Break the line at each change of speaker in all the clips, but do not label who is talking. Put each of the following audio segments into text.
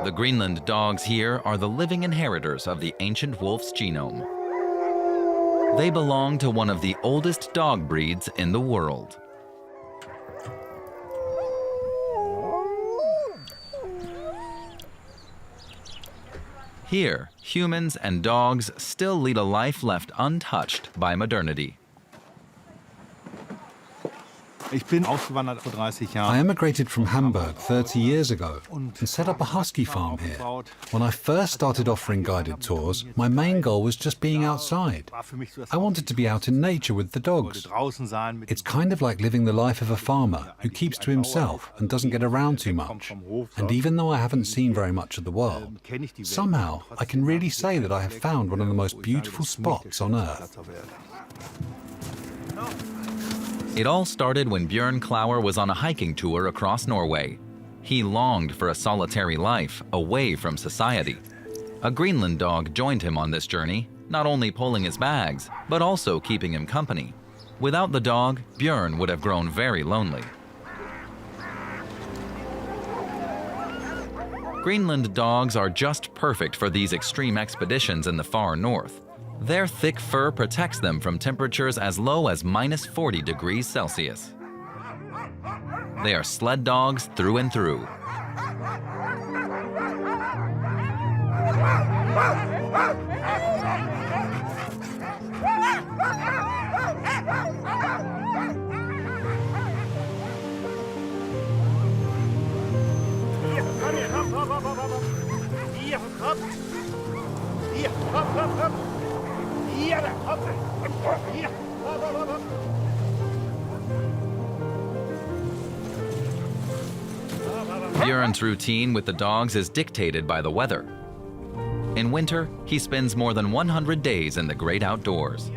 The Greenland dogs here are the living inheritors of the ancient wolf's genome. They belong to one of the oldest dog breeds in the world. Here, humans and dogs still lead a life left untouched by modernity.
I emigrated from Hamburg 30 years ago and set up a husky farm here. When I first started offering guided tours, my main goal was just being outside. I wanted to be out in nature with the dogs. It's kind of like living the life of a farmer who keeps to himself and doesn't get around too much. And even though I haven't seen very much of the world, somehow I can really say that I have found one of the most beautiful spots on Earth.
It all started when Bjørn Klauer was on a hiking tour across Norway. He longed for a solitary life away from society. A Greenland dog joined him on this journey, not only pulling his bags, but also keeping him company. Without the dog, Bjørn would have grown very lonely. Greenland dogs are just perfect for these extreme expeditions in the far north. Their thick fur protects them from temperatures as low as -40 degrees Celsius. They are sled dogs through and through. Bjørn's routine with the dogs is dictated by the weather. In winter, he spends more than 100 days in the great outdoors.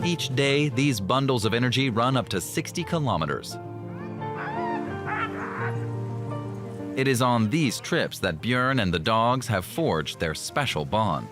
Each day, these bundles of energy run up to 60 kilometers. It is on these trips that Bjørn and the dogs have forged their special bond.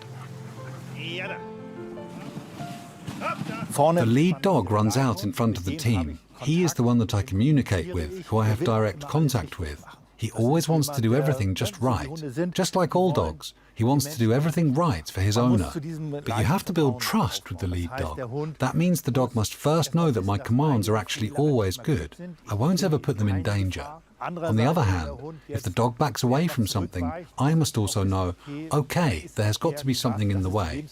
The lead dog runs out in front of the team. He is the one that I communicate with, who I have direct contact with. He always wants to do everything just right. Just like all dogs, he wants to do everything right for his owner. But you have to build trust with the lead dog. That means the dog must first know that my commands are actually always good. I won't ever put them in danger. On the other hand, if the dog backs away from something, I must also know, okay, there has got to be something in the way.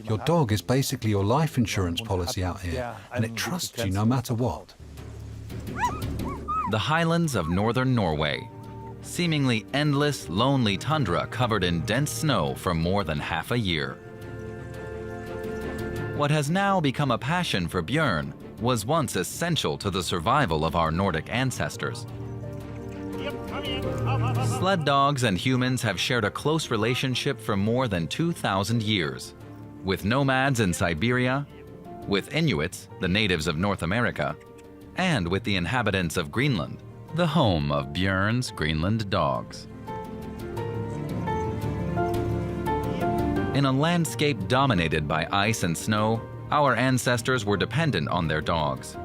Your dog is basically your life insurance policy out here, and it trusts you no matter what.
The highlands of northern Norway. Seemingly endless, lonely tundra covered in dense snow for more than half a year. What has now become a passion for Bjørn was once essential to the survival of our Nordic ancestors. Sled dogs and humans have shared a close relationship for more than 2,000 years. With nomads in Siberia, with Inuits, the natives of North America, and with the inhabitants of Greenland, the home of Bjørn's Greenland dogs. In a landscape dominated by ice and snow, our ancestors were dependent on their dogs.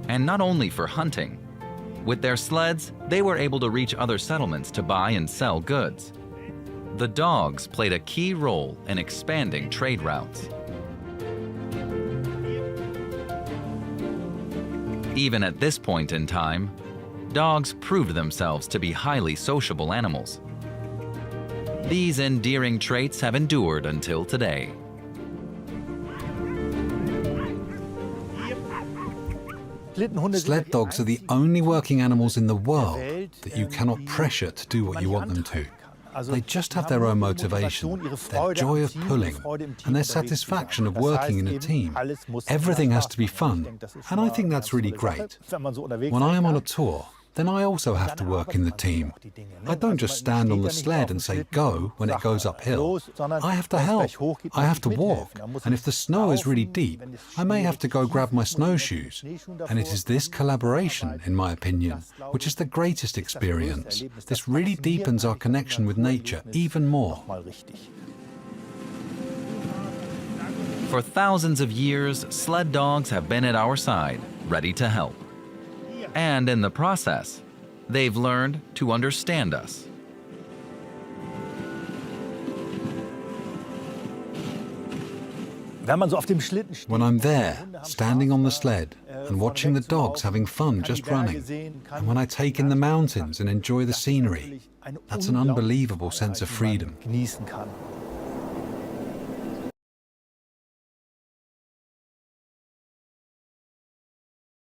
And not only for hunting. With their sleds, they were able to reach other settlements to buy and sell goods. The dogs played a key role in expanding trade routes. Even at this point in time, dogs proved themselves to be highly sociable animals. These endearing traits have endured until today.
Sled dogs are the only working animals in the world that you cannot pressure to do what you want them to. They just have their own motivation, their joy of pulling, and their satisfaction of working in a team. Everything has to be fun, and I think that's really great. When I am on a tour, then I also have to work in the team. I don't just stand on the sled and say go when it goes uphill. I have to help, I have to walk, and if the snow is really deep, I may have to go grab my snowshoes. And it is this collaboration, in my opinion, which is the greatest experience. This really deepens our connection with nature even more.
For thousands of years, sled dogs have been at our side, ready to help. And in the process, they've learned to understand us.
When I'm there, standing on the sled and watching the dogs having fun just running, and when I take in the mountains and enjoy the scenery, that's an unbelievable sense of freedom.